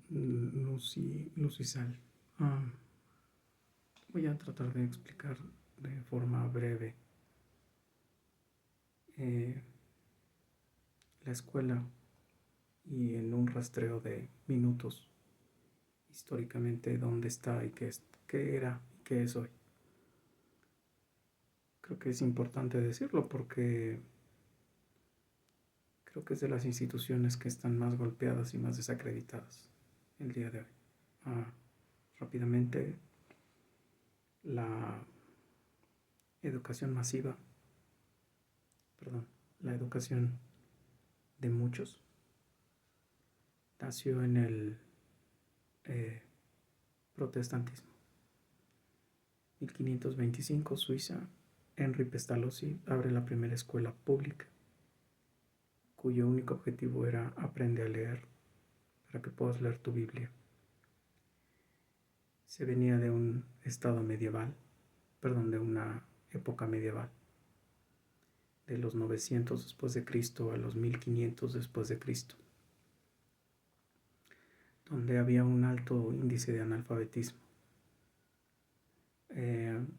Lucy Sal. Voy a tratar de explicar de forma breve la escuela y en un rastreo de minutos históricamente dónde está y qué era y qué es hoy. Creo que es importante decirlo porque creo que es de las instituciones que están más golpeadas y más desacreditadas el día de hoy. Rápidamente, la educación masiva, la educación de muchos, nació en el protestantismo. 1525, Suiza, Henri Pestalozzi abre la primera escuela pública, cuyo único objetivo era aprender a leer para que puedas leer tu Biblia. Se venía de un estado medieval, de una época medieval, de los 900 después de Cristo a los 1500 después de Cristo, donde había un alto índice de analfabetismo.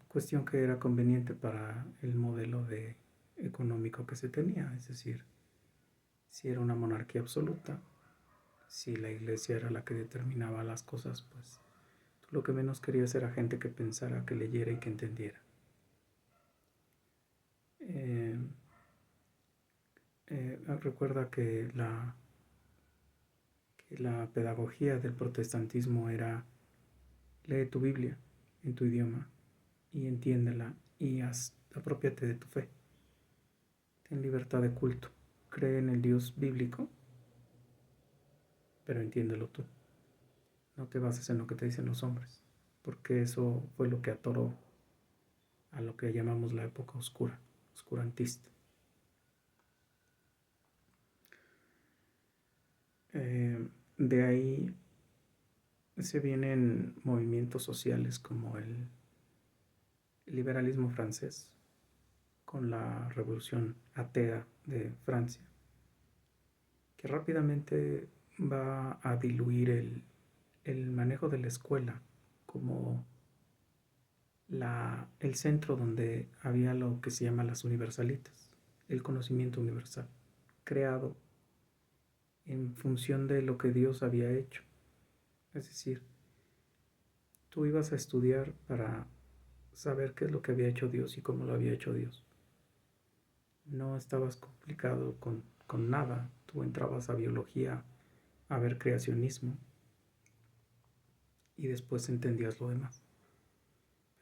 Cuestión que era conveniente para el modelo económico que se tenía, es decir, si era una monarquía absoluta, si la iglesia era la que determinaba las cosas, pues tú lo que menos querías era gente que pensara, que leyera y que entendiera. Recuerda que la pedagogía del protestantismo era: lee tu Biblia en tu idioma y entiéndela y apropiate de tu fe. Ten libertad de culto. Cree en el Dios bíblico, pero entiéndelo tú. No te bases en lo que te dicen los hombres, porque eso fue lo que atoró a lo que llamamos la época oscura, oscurantista. De ahí se vienen movimientos sociales como el liberalismo francés, con la revolución atea de Francia, que rápidamente va a diluir el manejo de la escuela como el centro donde había lo que se llama las universalitas, el conocimiento universal, creado en función de lo que Dios había hecho. Es decir, tú ibas a estudiar para saber qué es lo que había hecho Dios y cómo lo había hecho Dios. No estabas complicado con nada. Tú entrabas a biología a ver creacionismo y después entendías lo demás.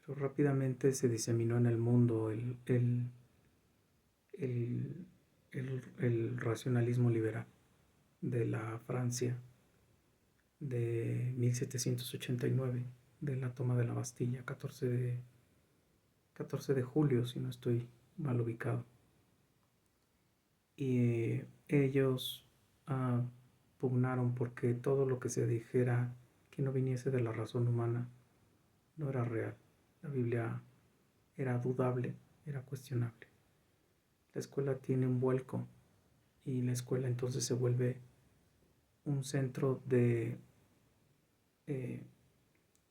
Pero rápidamente se diseminó en el mundo el racionalismo liberal de la Francia de 1789, de la toma de la Bastilla, 14 de julio, si no estoy mal ubicado. Y ellos pugnaron porque todo lo que se dijera que no viniese de la razón humana no era real. La Biblia era dudable, era cuestionable. La escuela tiene un vuelco y la escuela entonces se vuelve un centro de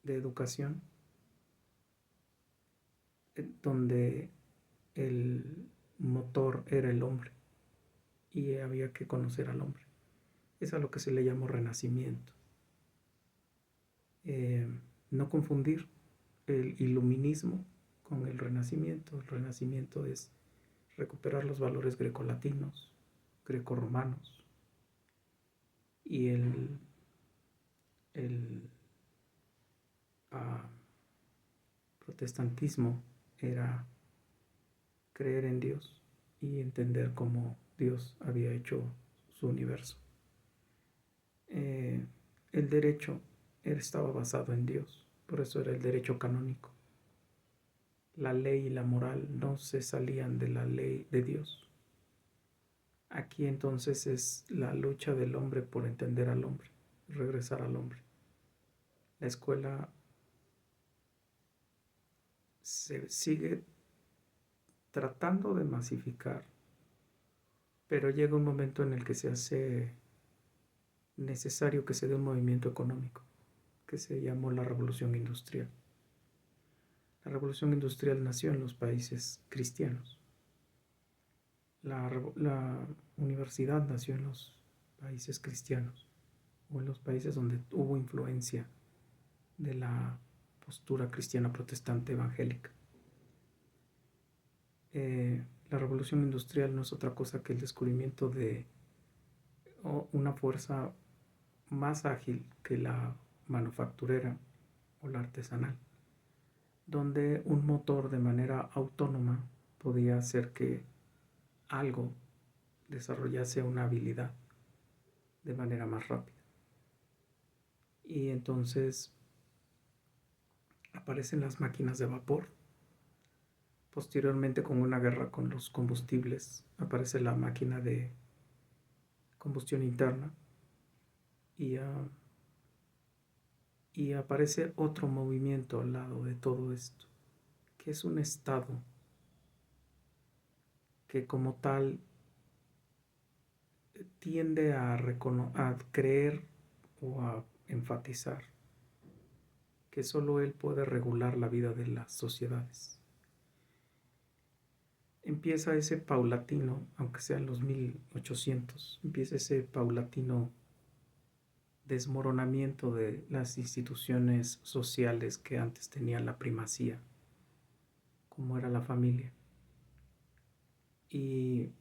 educación donde el motor era el hombre y había que conocer al hombre. Es a lo que se le llamó renacimiento. No confundir el iluminismo con el renacimiento. El renacimiento es recuperar los valores grecolatinos, grecorromanos, y el protestantismo era creer en Dios y entender cómo Dios había hecho su universo. El derecho estaba basado en Dios, por eso era el derecho canónico. La ley y la moral no se salían de la ley de Dios. Aquí entonces es la lucha del hombre por entender al hombre, regresar al hombre. La escuela se sigue tratando de masificar, pero llega un momento en el que se hace necesario que se dé un movimiento económico que se llamó la Revolución Industrial. La Revolución Industrial nació en los países cristianos. La universidad nació en los países cristianos o en los países donde hubo influencia de la postura cristiana protestante evangélica. La revolución industrial no es otra cosa que el descubrimiento de una fuerza más ágil que la manufacturera o la artesanal, donde un motor de manera autónoma podía hacer que algo desarrollase una habilidad de manera más rápida. Y entonces aparecen las máquinas de vapor. Posteriormente, con una guerra con los combustibles, aparece la máquina de combustión interna y aparece otro movimiento al lado de todo esto, que es un estado que como tal tiende a creer o a enfatizar que solo él puede regular la vida de las sociedades. Empieza ese paulatino, aunque sea en los 1800, empieza ese paulatino desmoronamiento de las instituciones sociales que antes tenían la primacía, como era la familia. Y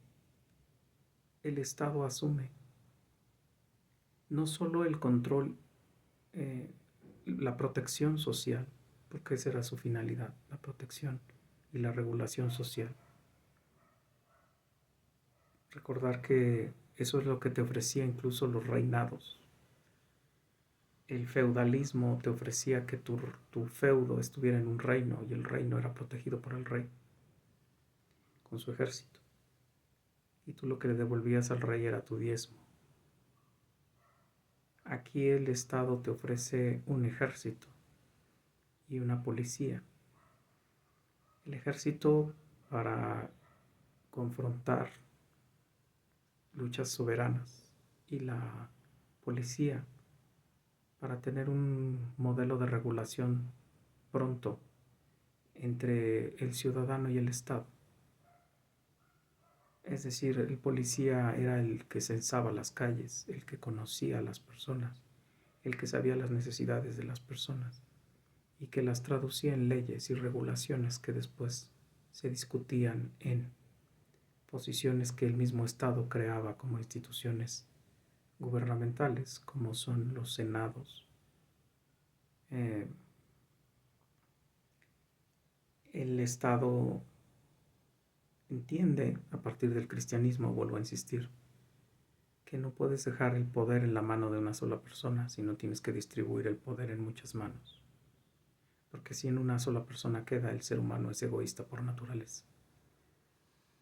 el Estado asume no solo el control, la protección social, porque esa era su finalidad, la protección y la regulación social. Recordar que eso es lo que te ofrecía incluso los reinados. El feudalismo te ofrecía que tu feudo estuviera en un reino y el reino era protegido por el rey con su ejército. Y tú lo que le devolvías al rey era tu diezmo. Aquí el Estado te ofrece un ejército y una policía. El ejército para confrontar luchas soberanas y la policía para tener un modelo de regulación pronto entre el ciudadano y el Estado. Es decir, el policía era el que censaba las calles, el que conocía a las personas, el que sabía las necesidades de las personas y que las traducía en leyes y regulaciones que después se discutían en posiciones que el mismo Estado creaba como instituciones gubernamentales, como son los senados. El Estado entiende, a partir del cristianismo, vuelvo a insistir, que no puedes dejar el poder en la mano de una sola persona, sino tienes que distribuir el poder en muchas manos. Porque si en una sola persona queda, el ser humano es egoísta por naturaleza.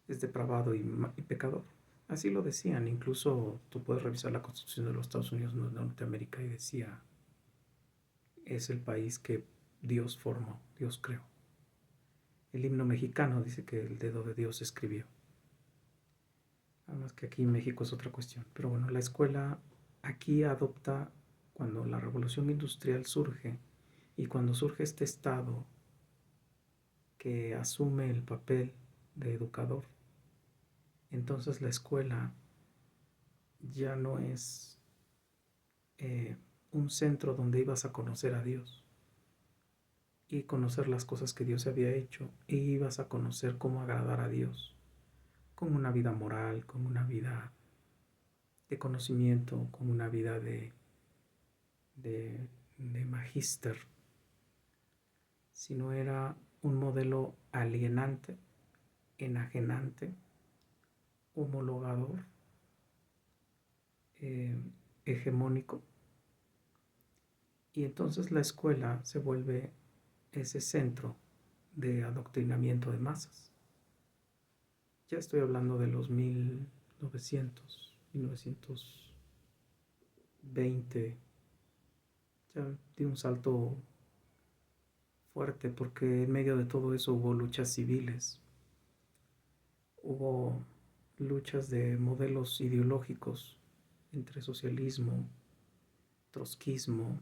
Es depravado y pecador. Así lo decían. Incluso tú puedes revisar la Constitución de los Estados Unidos de Norteamérica y decía, es el país que Dios formó, Dios creó. El himno mexicano dice que el dedo de Dios escribió. Nada más que aquí en México es otra cuestión. Pero bueno, la escuela aquí adopta, cuando la revolución industrial surge y cuando surge este Estado que asume el papel de educador, entonces la escuela ya no es un centro donde ibas a conocer a Dios y conocer las cosas que Dios había hecho, e ibas a conocer cómo agradar a Dios, con una vida moral, con una vida de conocimiento, con una vida de magíster, sino era un modelo alienante, enajenante, homologador, hegemónico. Y entonces la escuela se vuelve ese centro de adoctrinamiento de masas. Ya estoy hablando de los 1920. Ya di un salto fuerte porque en medio de todo eso hubo luchas civiles, hubo luchas de modelos ideológicos entre socialismo trotskismo,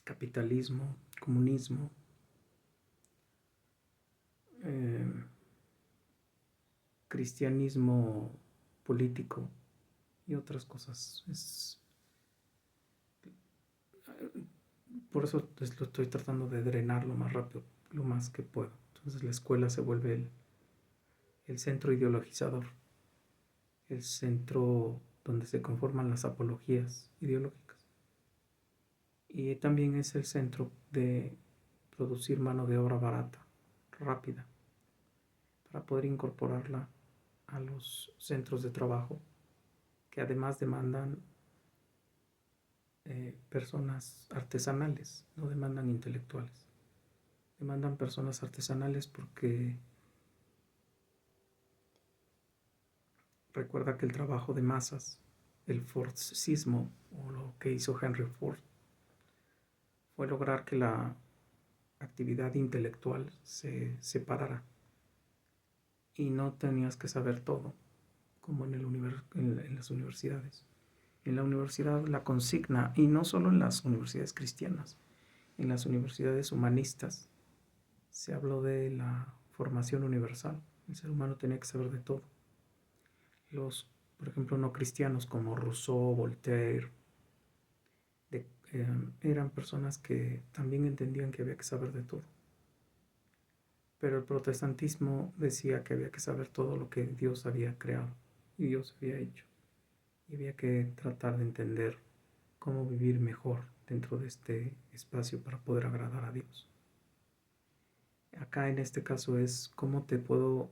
capitalismo, comunismo, cristianismo político y otras cosas. Por eso lo estoy tratando de drenar lo más rápido, lo más que puedo. Entonces la escuela se vuelve el centro ideologizador, el centro donde se conforman las apologías ideológicas. Y también es el centro de producir mano de obra barata, rápida, para poder incorporarla a los centros de trabajo que además demandan personas artesanales, no demandan intelectuales. Demandan personas artesanales porque recuerda que el trabajo de masas, el Fordismo, o lo que hizo Henry Ford, fue lograr que la actividad intelectual se separara y no tenías que saber todo, como en las universidades. En la universidad la consigna, y no solo en las universidades cristianas, en las universidades humanistas, se habló de la formación universal. El ser humano tenía que saber de todo. Los, por ejemplo, no cristianos como Rousseau, Voltaire, eran personas que también entendían que había que saber de todo. Pero el protestantismo decía que había que saber todo lo que Dios había creado y Dios había hecho. Y había que tratar de entender cómo vivir mejor dentro de este espacio para poder agradar a Dios. Acá en este caso es cómo te puedo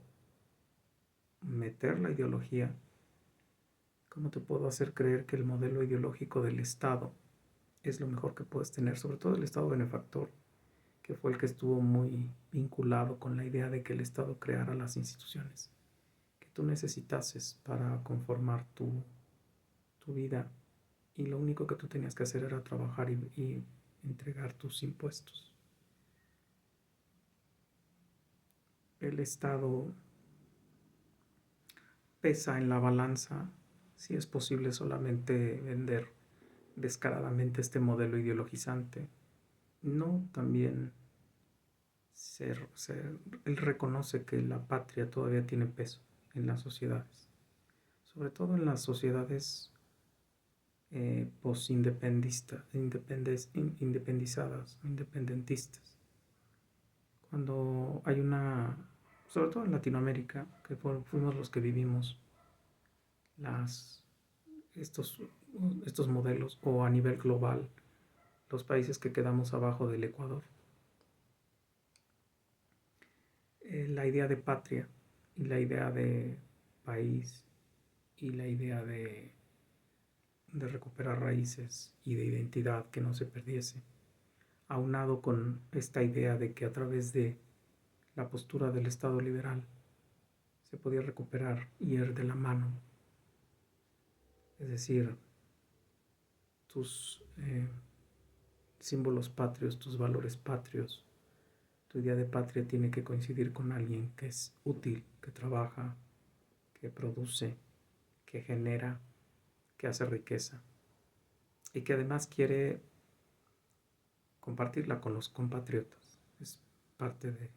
meter la ideología, cómo te puedo hacer creer que el modelo ideológico del Estado es lo mejor que puedes tener, sobre todo el Estado benefactor, que fue el que estuvo muy vinculado con la idea de que el Estado creara las instituciones que tú necesitases para conformar tu vida, y lo único que tú tenías que hacer era trabajar y entregar tus impuestos. El Estado pesa en la balanza si es posible solamente vender descaradamente este modelo ideologizante. No, también él reconoce que la patria todavía tiene peso en las sociedades, sobre todo en las sociedades independizadas, independentistas. Cuando hay sobre todo en Latinoamérica, que fuimos los que vivimos estos modelos, o a nivel global, los países que quedamos abajo del Ecuador. La idea de patria y la idea de país y la idea de recuperar raíces y de identidad que no se perdiese, aunado con esta idea de que a través de la postura del Estado liberal se podía recuperar y ir de la mano, es decir, tus símbolos patrios, tus valores patrios, tu idea de patria tiene que coincidir con alguien que es útil, que trabaja, que produce, que genera, que hace riqueza y que además quiere compartirla con los compatriotas. Es parte de...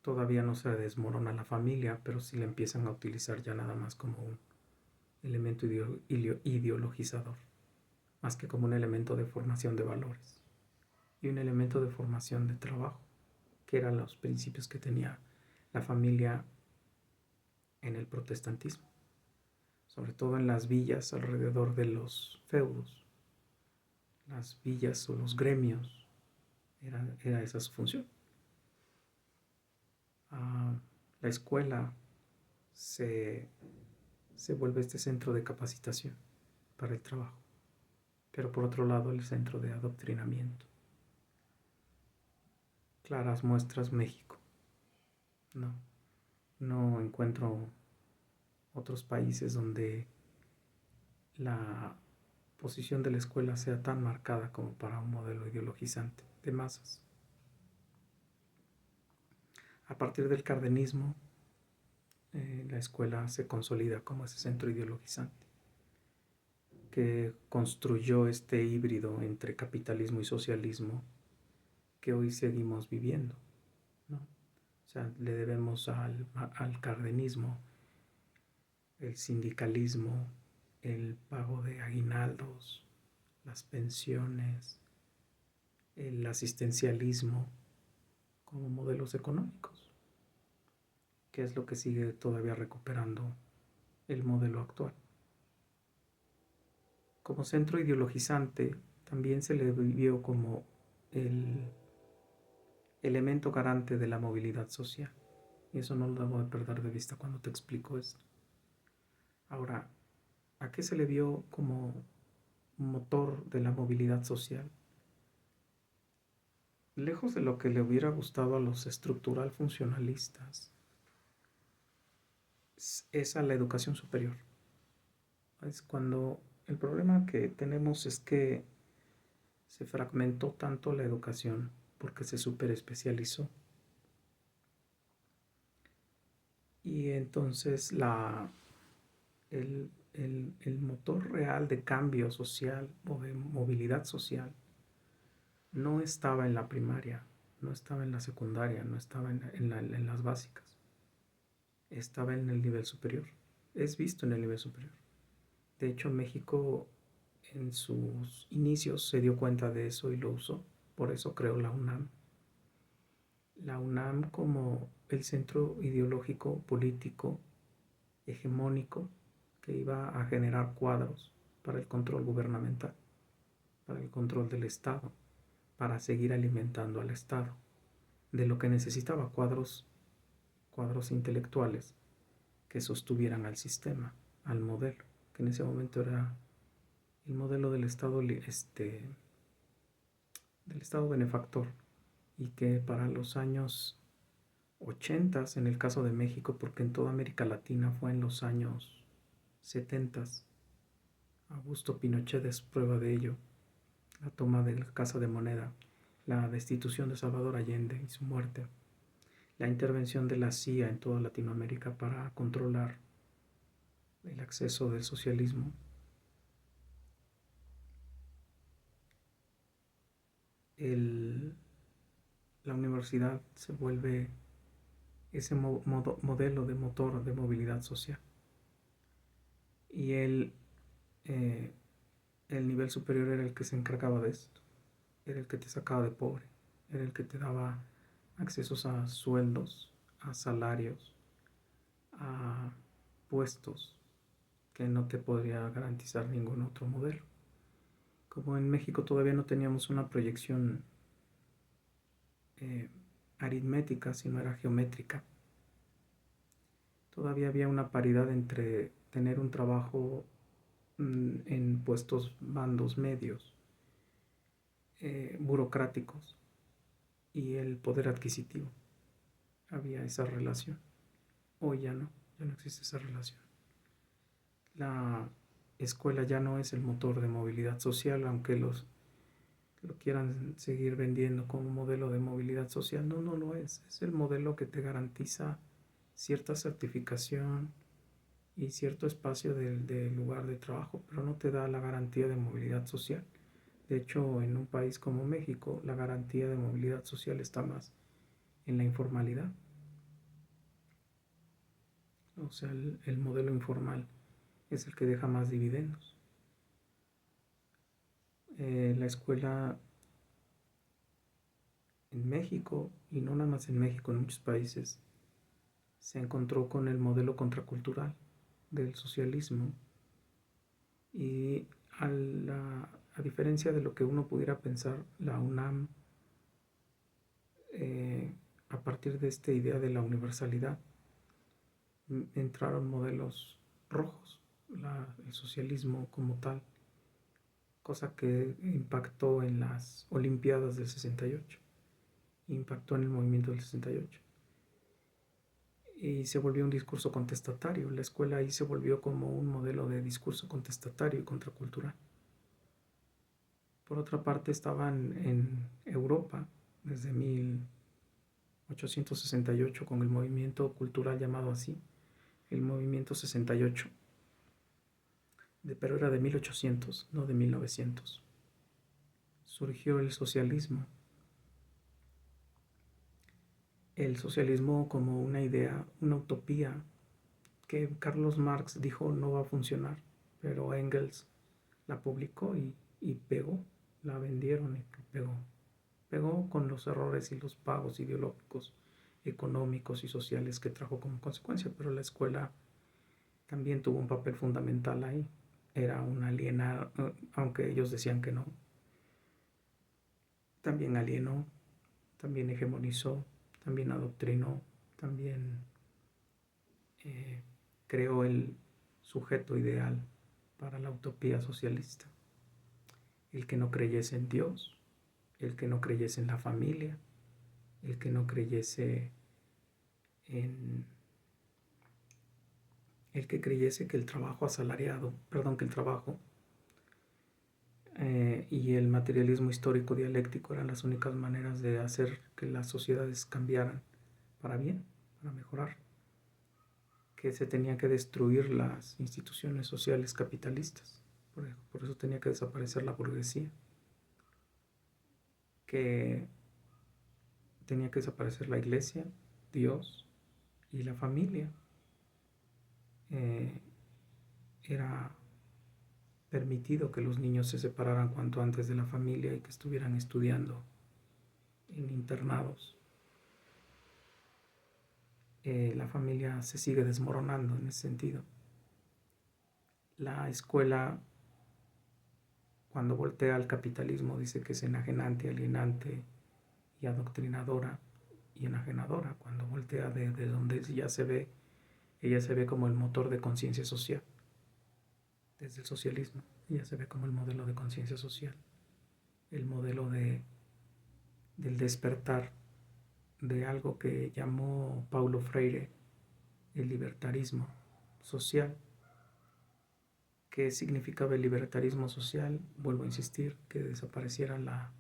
todavía no se desmorona la familia, pero sí la empiezan a utilizar ya nada más como un elemento ideologizador, más que como un elemento de formación de valores y un elemento de formación de trabajo, que eran los principios que tenía la familia en el protestantismo, sobre todo en las villas alrededor de los feudos. Las villas o los gremios, era esa su función. La escuela se vuelve este centro de capacitación para el trabajo, pero por otro lado el centro de adoctrinamiento. Claras muestras México. No encuentro otros países donde la posición de la escuela sea tan marcada como para un modelo ideologizante de masas. A partir del cardenismo, la escuela se consolida como ese centro ideologizante. que construyó este híbrido entre capitalismo y socialismo que hoy seguimos viviendo, ¿no? O sea, le debemos al cardenismo, el sindicalismo, el pago de aguinaldos, las pensiones, el asistencialismo como modelos económicos, que es lo que sigue todavía recuperando el modelo actual. Como centro ideologizante, también se le vio como el elemento garante de la movilidad social. Y eso no lo debo de perder de vista cuando te explico esto. Ahora, ¿a qué se le vio como motor de la movilidad social? Lejos de lo que le hubiera gustado a los estructural funcionalistas, es a la educación superior. Es cuando el problema que tenemos es que se fragmentó tanto la educación porque se superespecializó. Y entonces el motor real de cambio social o de movilidad social no estaba en la primaria, no estaba en la secundaria, no estaba en las básicas, estaba en el nivel superior. Es visto en el nivel superior. De hecho, México en sus inicios se dio cuenta de eso y lo usó. Por eso creó la UNAM. La UNAM como el centro ideológico, político, hegemónico, que iba a generar cuadros para el control gubernamental, para el control del Estado, para seguir alimentando al Estado, de lo que necesitaba cuadros intelectuales que sostuvieran al sistema, al modelo, que en ese momento era el modelo del Estado, del Estado benefactor, y que para los años 80, en el caso de México, porque en toda América Latina fue en los años 70, Augusto Pinochet es prueba de ello, la toma de la Casa de Moneda, la destitución de Salvador Allende y su muerte, la intervención de la CIA en toda Latinoamérica para controlar el acceso del socialismo. La universidad se vuelve ese modelo de motor de movilidad social. Y el nivel superior era el que se encargaba de esto, era el que te sacaba de pobre, era el que te daba accesos a sueldos, a salarios, a puestos que no te podría garantizar ningún otro modelo. Como en México todavía no teníamos una proyección aritmética, sino era geométrica, todavía había una paridad entre tener un trabajo en puestos bandos medios, burocráticos, y el poder adquisitivo. Había esa relación. Hoy ya no existe esa relación. La escuela ya no es el motor de movilidad social, aunque lo quieran seguir vendiendo como modelo de movilidad social. No, no lo es. Es el modelo que te garantiza cierta certificación y cierto espacio del lugar de trabajo, pero no te da la garantía de movilidad social. De hecho, en un país como México, la garantía de movilidad social está más en la informalidad. O sea, el modelo informal es el que deja más dividendos. La escuela en México, y no nada más en México, en muchos países, se encontró con el modelo contracultural del socialismo, y a diferencia de lo que uno pudiera pensar, la UNAM, a partir de esta idea de la universalidad, entraron modelos rojos, el socialismo como tal, cosa que impactó en las Olimpiadas del 68, impactó en el movimiento del 68, y se volvió un discurso contestatario. La escuela ahí se volvió como un modelo de discurso contestatario y contracultural. Por otra parte, estaban en Europa desde 1868 con el movimiento cultural llamado así, el movimiento 68, pero era de 1800, no de 1900. Surgió el socialismo. El socialismo como una idea, una utopía que Carlos Marx dijo no va a funcionar, pero Engels la publicó y pegó, la vendieron y pegó. Pegó con los errores y los pagos ideológicos, económicos y sociales que trajo como consecuencia, pero la escuela también tuvo un papel fundamental ahí. Era un alienado, aunque ellos decían que no. También alienó, también hegemonizó, también adoctrinó, también creó el sujeto ideal para la utopía socialista. El que no creyese en Dios, el que no creyese en la familia, el que no creyese en... el que creyese que el trabajo asalariado, que el trabajo y el materialismo histórico dialéctico eran las únicas maneras de hacer que las sociedades cambiaran para bien, para mejorar, que se tenían que destruir las instituciones sociales capitalistas, por eso tenía que desaparecer la burguesía, que tenía que desaparecer la iglesia, Dios y la familia. Era permitido que los niños se separaran cuanto antes de la familia y que estuvieran estudiando en internados. La familia se sigue desmoronando en ese sentido. La escuela, cuando voltea al capitalismo, dice que es enajenante, alienante y adoctrinadora y enajenadora. Cuando voltea de donde ella se ve como el motor de conciencia social. Desde el socialismo, ella se ve como el modelo de conciencia social, el modelo del despertar de algo que llamó Paulo Freire el libertarismo social. ¿Qué significaba el libertarismo social? Vuelvo a insistir, que desapareciera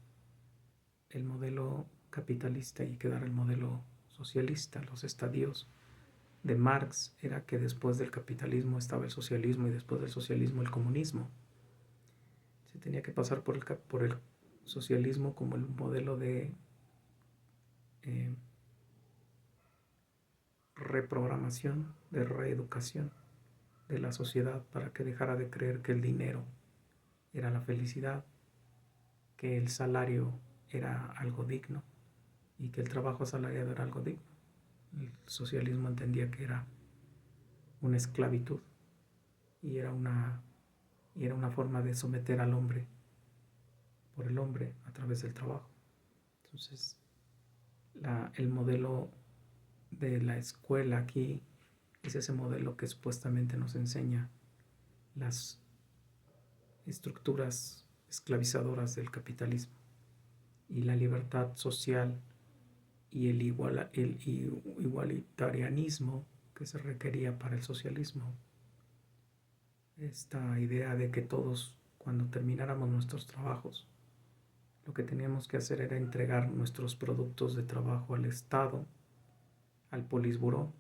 el modelo capitalista y quedara el modelo socialista, los estadios de Marx era que después del capitalismo estaba el socialismo y después del socialismo el comunismo. Se tenía que pasar por el socialismo como el modelo de reprogramación, de reeducación de la sociedad para que dejara de creer que el dinero era la felicidad, que el salario era algo digno y que el trabajo asalariado era algo digno. El socialismo entendía que era una esclavitud y era una forma de someter al hombre por el hombre a través del trabajo. Entonces, el modelo de la escuela aquí es ese modelo que supuestamente nos enseña las estructuras esclavizadoras del capitalismo y la libertad social y el igualitarianismo que se requería para el socialismo. Esta idea de que todos, cuando termináramos nuestros trabajos, lo que teníamos que hacer era entregar nuestros productos de trabajo al Estado, al Politburó,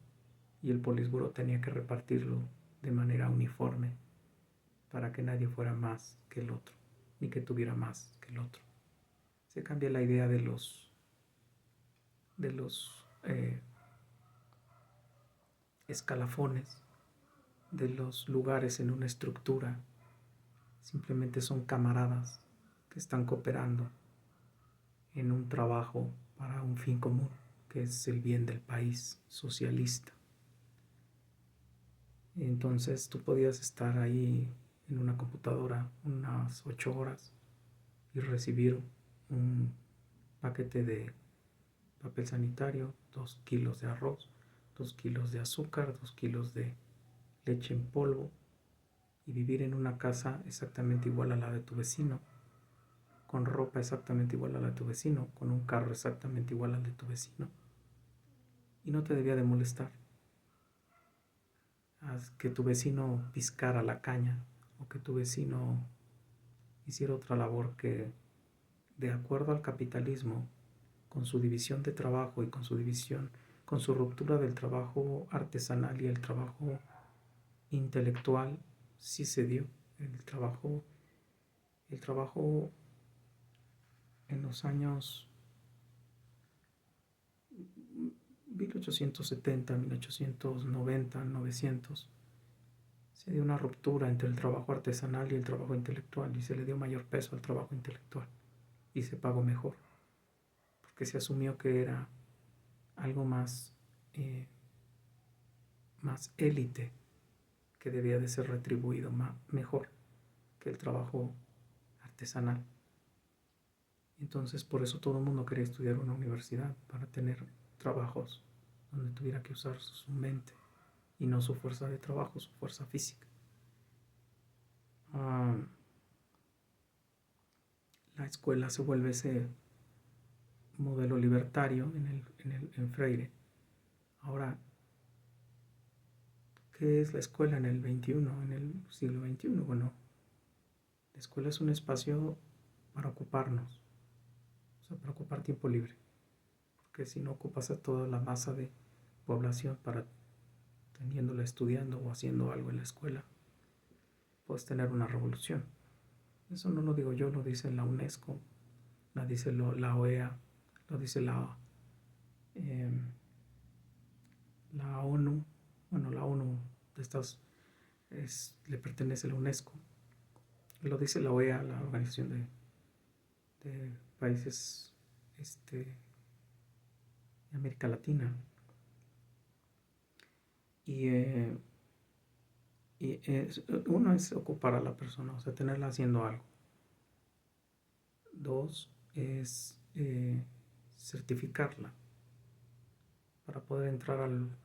y el Politburó tenía que repartirlo de manera uniforme para que nadie fuera más que el otro, ni que tuviera más que el otro. Se cambia la idea de los escalafones, de los lugares en una estructura. Simplemente son camaradas que están cooperando en un trabajo para un fin común, que es el bien del país socialista. Entonces tú podías estar ahí en una computadora unas 8 horas y recibir un paquete de papel sanitario, 2 kilos de arroz, 2 kilos de azúcar, 2 kilos de leche en polvo y vivir en una casa exactamente igual a la de tu vecino, con ropa exactamente igual a la de tu vecino, con un carro exactamente igual al de tu vecino. Y no te debía de molestar que tu vecino piscara la caña o que tu vecino hiciera otra labor que, de acuerdo al capitalismo, con su división de trabajo y con su ruptura del trabajo artesanal y el trabajo intelectual, sí se dio. El trabajo en los años 1870, 1890, 900, se dio una ruptura entre el trabajo artesanal y el trabajo intelectual, y se le dio mayor peso al trabajo intelectual y se pagó mejor, porque se asumió que era algo más élite, que debía de ser retribuido mejor que el trabajo artesanal. Entonces, por eso todo el mundo quería estudiar en una universidad, para tener trabajos donde tuviera que usar su mente y no su fuerza de trabajo, su fuerza física. La escuela se vuelve ese modelo libertario en Freire. Ahora, ¿qué es la escuela en el XXI, en el siglo XXI? Bueno, la escuela es un espacio para ocuparnos, o sea, para ocupar tiempo libre, porque si no ocupas a toda la masa de población para teniéndola estudiando o haciendo algo en la escuela, puedes tener una revolución. Eso no lo digo yo, lo dice la UNESCO, lo dice la OEA, lo dice la ONU. Bueno, la ONU de le pertenece a la UNESCO. Lo dice la OEA, la Organización de Países de América Latina. Uno es ocupar a la persona, o sea, tenerla haciendo algo. Dos es certificarla para poder entrar al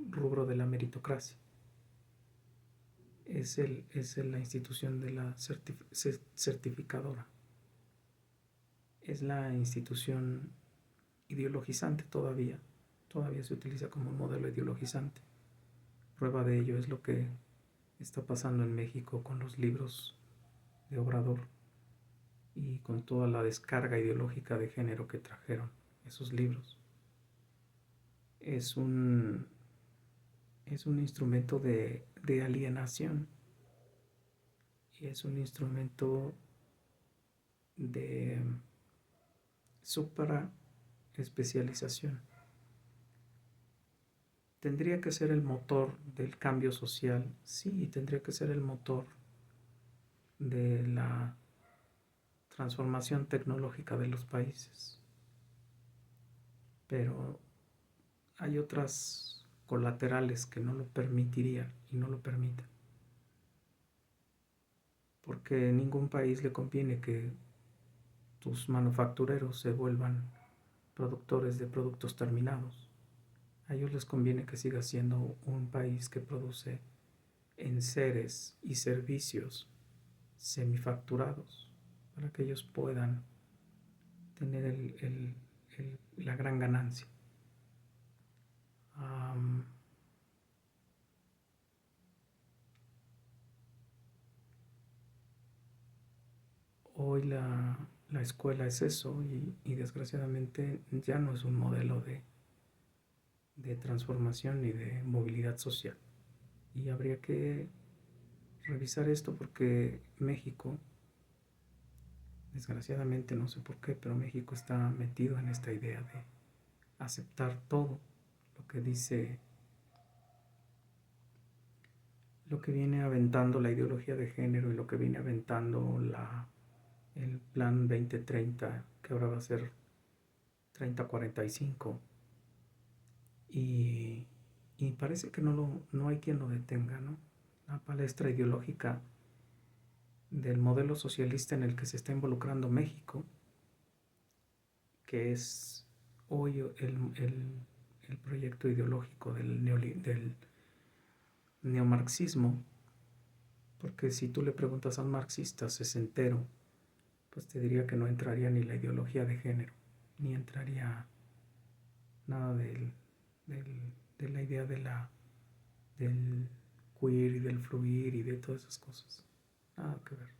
rubro de la meritocracia. Es la institución de la certificadora. Es la institución ideologizante todavía. Todavía se utiliza como un modelo ideologizante. Prueba de ello es lo que está pasando en México con los libros de Obrador y con toda la descarga ideológica de género que trajeron esos libros. Es un instrumento de alienación y es un instrumento de supra especialización. ¿Tendría que ser el motor del cambio social? Sí, tendría que ser el motor de la transformación tecnológica de los países. Pero hay otras colaterales que no lo permitirían y no lo permiten. Porque a ningún país le conviene que tus manufactureros se vuelvan productores de productos terminados. A ellos les conviene que siga siendo un país que produce enseres y servicios semifacturados para que ellos puedan tener la gran ganancia. Hoy la escuela es eso y desgraciadamente ya no es un modelo de transformación ni de movilidad social. Y habría que revisar esto porque México, desgraciadamente no sé por qué, pero México está metido en esta idea de aceptar todo lo que dice, lo que viene aventando la ideología de género y lo que viene aventando el plan 2030, que ahora va a ser 3045, y parece que no hay quien lo detenga, ¿no? La palestra ideológica del modelo socialista en el que se está involucrando México, que es hoy el proyecto ideológico del neomarxismo, porque si tú le preguntas a un marxista sesentero, pues te diría que no entraría ni la ideología de género, ni entraría nada de la idea del queer y del fluir y de todas esas cosas. Nada que ver.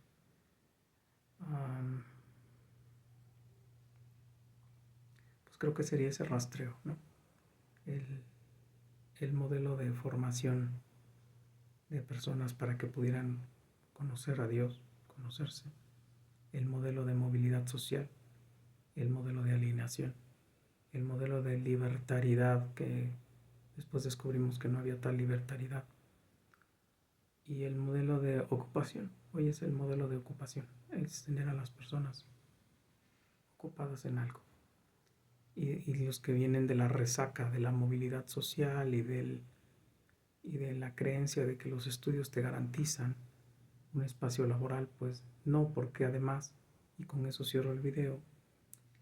Pues creo que sería ese rastreo, ¿no? El modelo de formación de personas para que pudieran conocer a Dios, conocerse, el modelo de movilidad social, el modelo de alienación, el modelo de libertariedad, que después descubrimos que no había tal libertariedad, y el modelo de ocupación. Hoy es el modelo de ocupación, es tener a las personas ocupadas en algo. Y los que vienen de la resaca de la movilidad social y de la creencia de que los estudios te garantizan un espacio laboral, pues no, porque además, y con eso cierro el video,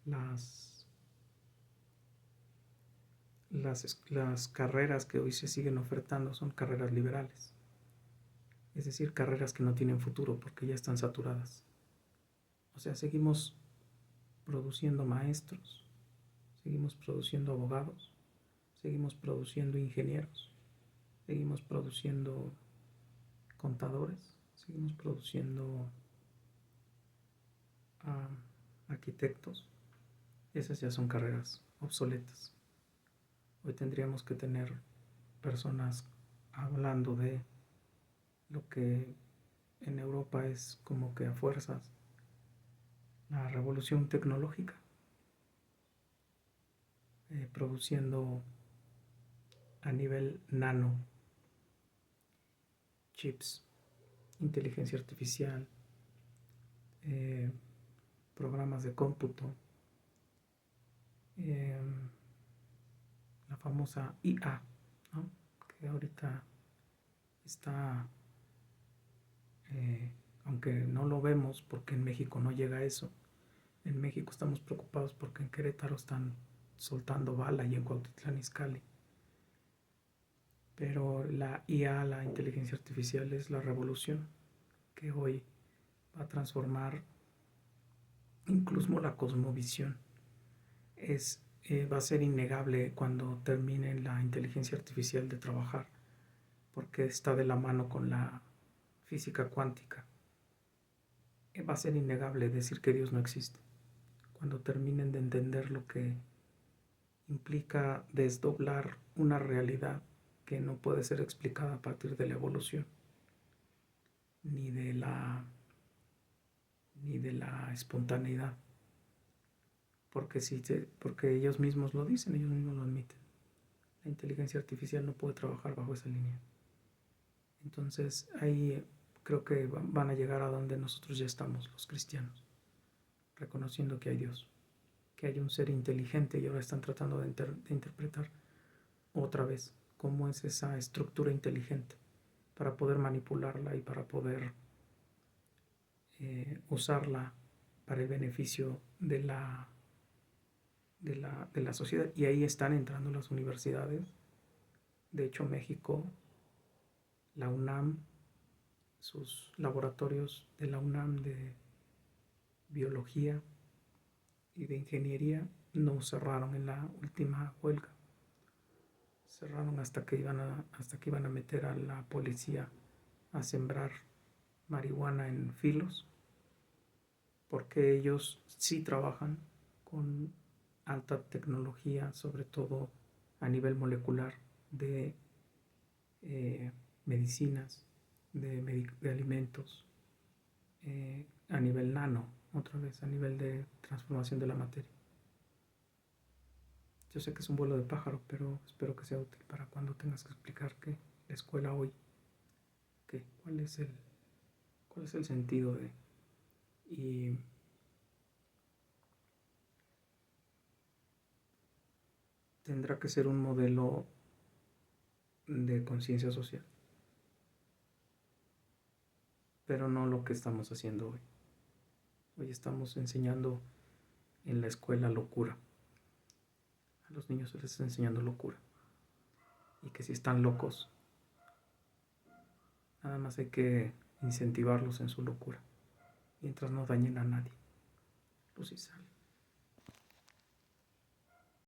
las carreras que hoy se siguen ofertando son carreras liberales, es decir, carreras que no tienen futuro porque ya están saturadas. O sea, seguimos produciendo maestros, seguimos produciendo abogados, seguimos produciendo ingenieros, seguimos produciendo contadores, seguimos produciendo arquitectos. Esas ya son carreras obsoletas. Hoy tendríamos que tener personas hablando de lo que en Europa es como que a fuerzas la revolución tecnológica, produciendo a nivel nano chips, inteligencia artificial, programas de cómputo, la famosa IA, ¿no? Que ahorita está, aunque no lo vemos porque en México no llega a eso. En México estamos preocupados porque en Querétaro están soltando bala y en Cuautitlán Izcalli. Pero la IA, la inteligencia artificial, es la revolución que hoy va a transformar incluso la cosmovisión. Va a ser innegable cuando termine la inteligencia artificial de trabajar, porque está de la mano con la física cuántica. Va a ser innegable decir que Dios no existe. Cuando terminen de entender lo que implica desdoblar una realidad que no puede ser explicada a partir de la evolución, ni de la espontaneidad, porque ellos mismos lo dicen, ellos mismos lo admiten. La inteligencia artificial no puede trabajar bajo esa línea. Entonces ahí creo que van a llegar a donde nosotros ya estamos, los cristianos, reconociendo que hay Dios, que hay un ser inteligente, y ahora están tratando de interpretar otra vez cómo es esa estructura inteligente para poder manipularla y para poder usarla para el beneficio de la sociedad. Y ahí están entrando las universidades. De hecho, México, la UNAM, sus laboratorios de la UNAM de biología y de ingeniería no cerraron en la última huelga. Cerraron hasta que iban a meter a la policía a sembrar marihuana en filos, porque ellos sí trabajan con alta tecnología, sobre todo a nivel molecular, de medicinas, de alimentos, a nivel nano, otra vez, a nivel de transformación de la materia. Yo sé que es un vuelo de pájaro, pero espero que sea útil para cuando tengas que explicar que la escuela hoy, cuál es el sentido de... Y tendrá que ser un modelo de conciencia social, pero no lo que estamos haciendo hoy. Hoy estamos enseñando en la escuela locura. A los niños se les está enseñando locura. Y que si están locos, nada más hay que incentivarlos en su locura, mientras no dañen a nadie. Luz y sal.